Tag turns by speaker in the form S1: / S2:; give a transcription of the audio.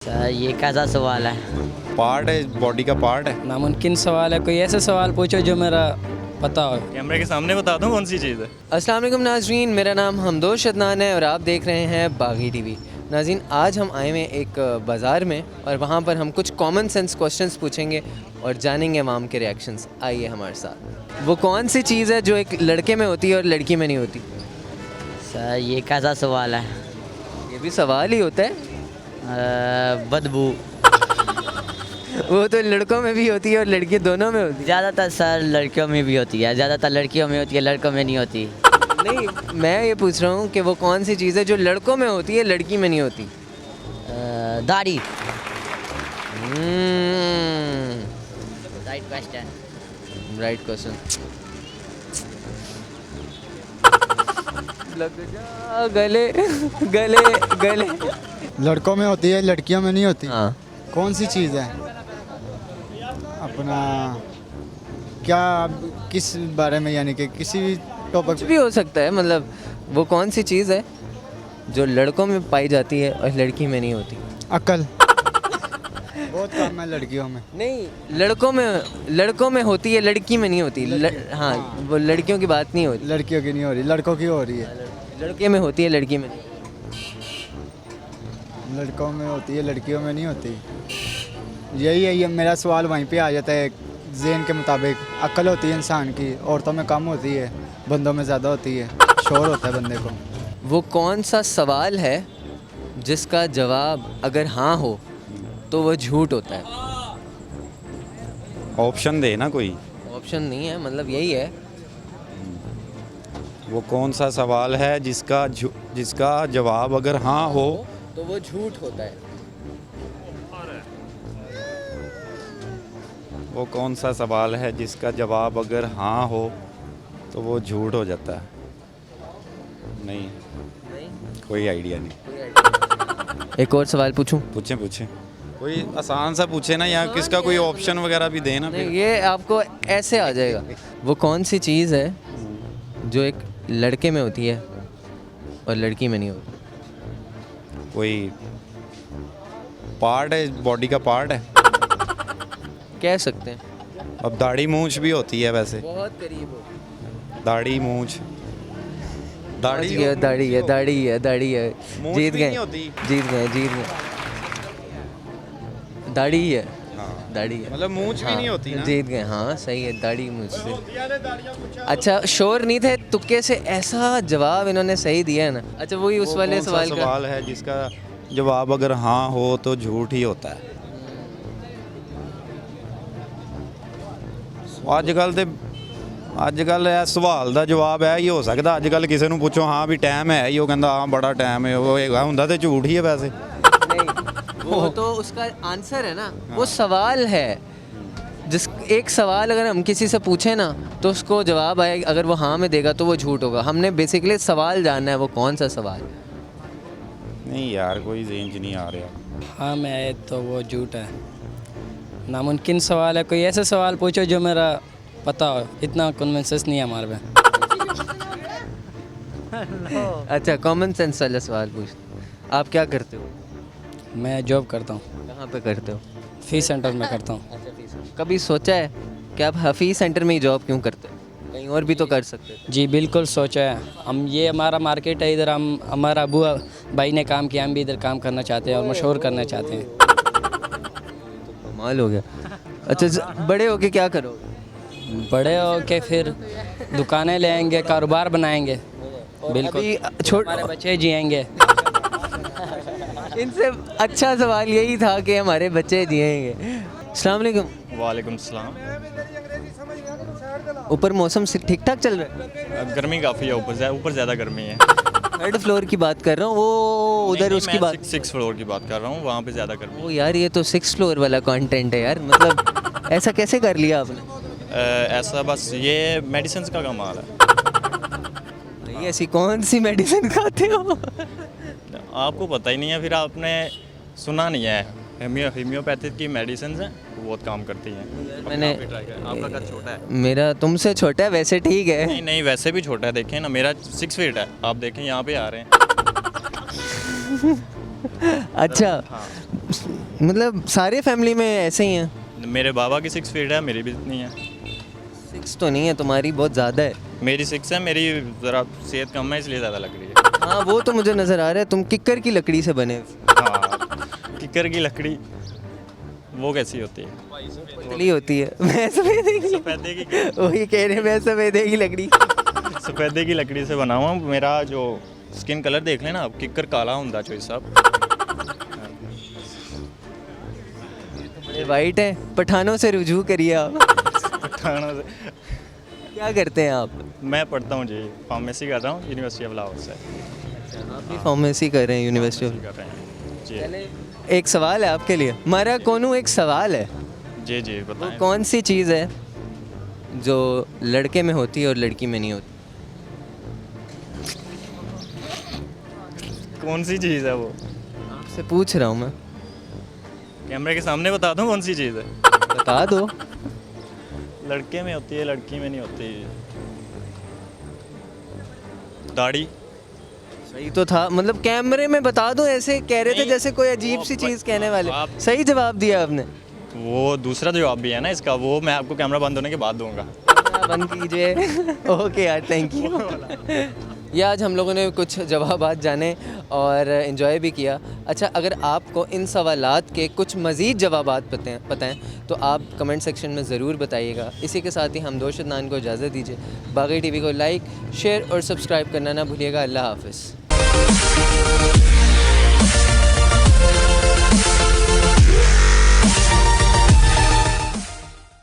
S1: ये कैसा सवाल है?
S2: पार्ट है, बॉडी का पार्ट है।
S3: नामुमकिन सवाल है। कोई ऐसा सवाल पूछो जो मेरा पता हो।
S4: कैमरे के सामने बता दूं कौन सी चीज़ है।
S5: अस्सलाम वालेकुम नाजरीन, मेरा नाम हमदोश अदनान है और आप देख रहे हैं बागी टीवी। नाज़रीन, आज हम आए हुए हैं एक बाज़ार में और वहाँ पर हम कुछ कॉमन सेंस क्वेश्चंस पूछेंगे और जानेंगे अवाम के रिएक्शंस। आइए हमारे साथ। वो कौन सी चीज़ है जो एक लड़के में होती है और लड़की में नहीं होती?
S1: सर ये कैसा सवाल है?
S5: ये भी सवाल ही होता है।
S1: बदबू।
S5: वो तो लड़कों में भी होती है और लड़की दोनों में होती है।
S1: ज़्यादातर सर लड़कियों में भी होती है, ज़्यादातर लड़कियों में होती है, लड़कों में नहीं होती।
S5: नहीं, मैं ये पूछ रहा हूँ कि वो कौन सी चीज़ है जो लड़कों में होती है लड़की में नहीं होती?
S1: दाढ़ी। Right question.
S5: Right question. लग जा गले गले गले।
S6: लड़कों में होती है, लड़कियों में नहीं होती।
S5: हाँ,
S6: कौन सी चीज़ है? अपना क्या, किस बारे में, यानी कि किसी भी टॉपिक
S5: कुछ भी हो सकता है। मतलब वो कौन सी चीज़ है जो लड़कों में पाई जाती है और लड़की में नहीं होती?
S6: अक्ल बहुत कम है लड़कियों में।
S5: नहीं, लड़कों में होती है, लड़की में नहीं होती। हाँ, वो लड़कियों की बात नहीं होती।
S6: लड़कियों की नहीं हो रही, लड़कों की हो रही है।
S5: लड़के में होती है, लड़की में नहीं।
S6: लड़कों में होती है, लड़कियों में नहीं होती। यही है, ये मेरा सवाल वहीं पे आ जाता है ज़हन के मुताबिक। अक्ल होती है इंसान की, औरतों में कम होती है, बंदों में ज़्यादा होती है। शोर होता है बंदे को।
S5: वो कौन सा सवाल है जिसका जवाब अगर हाँ हो तो वो झूठ होता है?
S2: ऑप्शन दे ना कोई।
S5: ऑप्शन नहीं है, मतलब यही है।
S2: वो कौन सा सवाल है जिसका जवाब अगर हाँ हो
S5: तो वो झूठ होता है।
S2: वो कौन सा सवाल है जिसका जवाब अगर हाँ हो तो वो झूठ हो जाता है? नहीं, कोई आइडिया नहीं।
S5: एक और सवाल पूछूं?
S2: पूछें कोई आसान सा पूछे ना, या किसका कोई ऑप्शन वगैरह भी देना।
S5: नहीं, ये आपको ऐसे आ जाएगा। वो कौन सी चीज़ है जो एक लड़के में होती है और लड़की में नहीं होती?
S2: कोई पार्ट है, बॉडी का पार्ट है।
S5: कह सकते हैं।
S2: अब दाढ़ी मूंछ भी होती है वैसे।
S5: बहुत करीब हो।
S2: दाढ़ी मूंछ।
S5: दाढ़ी है, दाढ़ी है, दाढ़ी है, दाढ़ी है।
S2: मूंछ
S5: जीत
S2: भी
S5: गए,
S2: नहीं होती।
S5: जीत गए। दाढ़ी ही है।
S2: हाँ,
S5: दाढ़ी है,
S2: मतलब मूंछ भी नहीं होती ना।
S5: जीत गए। हाँ सही है, दाढ़ी मुझसे। अच्छा, शोर नहीं थे, तुक्के से ऐसा जवाब इन्होंने सही दिया है ना। अच्छा, वही उस
S2: वो
S5: वाले
S2: कौन सा
S5: सवाल का।
S2: सवाल है जिसका जवाब अगर हाँ हो तो झूठ ही होता है? ਅੱਜ ਕੱਲ ਇਹ ਸਵਾਲ ਦਾ ਜਵਾਬ ਹੈ ਹੀ ਹੋ ਸਕਦਾ। ਅੱਜ ਕੱਲ ਕਿਸੇ ਨੂੰ ਪੁੱਛੋ ਹਾਂ ਵੀ ਟਾਈਮ ਹੈ ਹੀ, ਉਹ ਕਹਿੰਦਾ ਹਾਂ ਬੜਾ ਟਾਈਮ ਹੈ, ਉਹ ਹੈਗਾ ਹੁੰਦਾ ਤੇ ਝੂਠ ਹੀ ਹੈ वैसे।
S5: नहीं, वो तो उसका आंसर है ना, वो सवाल है। जिस एक सवाल अगर हम किसी से पूछें ना तो उसको जवाब आए, अगर वो हाँ में देगा तो वो झूठ होगा। हमने बेसिकली सवाल जानना है, वो कौन सा सवाल है।
S2: नहीं यार, कोई ज़हन च नहीं आ रहा।
S3: हाँ मैं आए तो वो झूठ है। नामुमकिन सवाल है। कोई ऐसा सवाल पूछो जो मेरा पता हो। इतना कॉमन सेंस नहीं है हमारे में।
S5: अच्छा, कॉमन सेंस वाला सवाल पूछ। आप क्या करते हो?
S3: मैं जॉब करता हूँ,
S5: कहाँ पे करते हो?
S3: फीस सेंटर में करता हूँ।
S5: कभी सोचा है कि आप हफीज़ सेंटर में ही जॉब क्यों करते हो? कहीं और भी तो कर सकते थे।
S3: जी बिल्कुल सोचा है। हम ये हमारा मार्केट है, इधर हम हमारा अबू भाई ने काम किया, हम भी इधर काम करना चाहते हैं और मशहूर करना चाहते हैं।
S5: कमाल हो गया। अच्छा, बड़े होके क्या करोगे?
S3: बड़े हो के फिर दुकानें लेंगे, कारोबार बनाएंगे। बिल्कुल,
S5: अभी छोड़,
S3: हमारे बच्चे जिएंगे।
S5: इनसे अच्छा सवाल यही था कि हमारे बच्चे जिएंगे। अस्सलाम वालेकुम।
S4: वालेकुम सलाम।
S5: ऊपर मौसम ठीक ठाक चल रहा है?
S4: गर्मी काफ़ी है, ऊपर ज़्यादा गर्मी है।
S5: थर्ड फ्लोर की बात कर रहा हूँ, वो उधर उसकी बात।
S4: सिक्स फ्लोर की बात कर रहा हूँ, वहाँ पे ज़्यादा गर्मी
S5: वो यार, ये तो 6th फ्लोर वाला कंटेंट है यार। मतलब ऐसा कैसे कर लिया आपने?
S4: है। ऐसा बस ये मेडिसिन का कमाल है।
S5: भाई, ऐसी कौन सी मेडिसिन खाते हो?
S4: आपको पता ही नहीं है, फिर आपने सुना नहीं है। होम्योपैथिक की मेडिसिन हैं, वो बहुत काम करती हैं।
S5: मैंने
S4: आपका कद छोटा है।
S5: मेरा तुमसे छोटा है वैसे, ठीक है।
S4: नहीं वैसे भी छोटा है, देखें ना, मेरा 6 फीट है। आप देखें यहाँ पे आ रहे हैं।
S5: अच्छा,
S4: हाँ।
S5: मतलब सारे फैमिली में ऐसे ही हैं?
S4: मेरे बाबा की 6 फीट है, मेरी भी इतनी है।
S5: 6 तो नहीं है, तुम्हारी बहुत ज़्यादा है।
S4: मेरी 6 है, मेरी ज़रा सेहत कम है इसलिए ज़्यादा लग रही है।
S5: हाँ वो तो मुझे नज़र आ रहा है, तुम किक्कर की लकड़ी से बने।
S4: हाँ, किकर की लकड़ी वो कैसी होती है?
S5: पतली होती है। मैं सफ़ेदे की,
S4: सफ़ेदे की
S5: वही कह रहे हैं, मैं सफ़ेदे की लकड़ी।
S4: सफ़ेदे की लकड़ी से बना हुआ। मेरा जो स्किन कलर देख लेना आप, किकर काला होता चोई साहब।
S5: बड़े वाइट है, पठानों से रुजू करिए आप।
S4: पठानों से
S5: क्या करते हैं आप?
S4: मैं पढ़ता हूँ जी, फार्मेसी कर रहा हूँ यूनिवर्सिटी ऑफ लाहौर से।
S5: आप भी फार्मेसी कर रहे हैं यूनिवर्सिटी ऑफ।
S4: कर रहे हैं जी।
S5: एक सवाल है आपके लिए, मारा कोनू, एक सवाल है।
S4: जी जी
S5: वो
S4: बताएं।
S5: कौन सी चीज़ है जो लड़के में होती है और लड़की में नहीं होती?
S4: कौन सी चीज़ है वो?
S5: आपसे पूछ रहा हूँ मैं,
S4: कैमरे के सामने बता दूँ कौन सी चीज़ है?
S5: बता दो।
S4: लड़के में होती है, लड़की में नहीं होती। दाढ़ी।
S5: सही तो था, मतलब कैमरे में बता दो, ऐसे कह रहे थे
S4: नहीं,
S5: जैसे कोई अजीब सी
S4: वो
S5: चीज़ कहने वाले।
S4: आप-
S5: सही जवाब दिया आपने।
S4: वो दूसरा जवाब भी है ना इसका, वो मैं आपको कैमरा बंद होने के बाद दूंगा।
S5: बंद कीजिए। ओके यार, थैंक यू। ये आज हम लोगों ने कुछ जवाबात जाने और इन्जॉय भी किया। अच्छा, अगर आपको इन सवालात के कुछ मज़ीद जवाबात पता हैं तो आप कमेंट सेक्शन में ज़रूर बताइएगा। इसी के साथ ही हमदोश अदनान को इजाज़त दीजिए। बागी टीवी को लाइक, शेयर और सब्सक्राइब करना ना भूलिएगा। अल्लाह हाफ़िज़।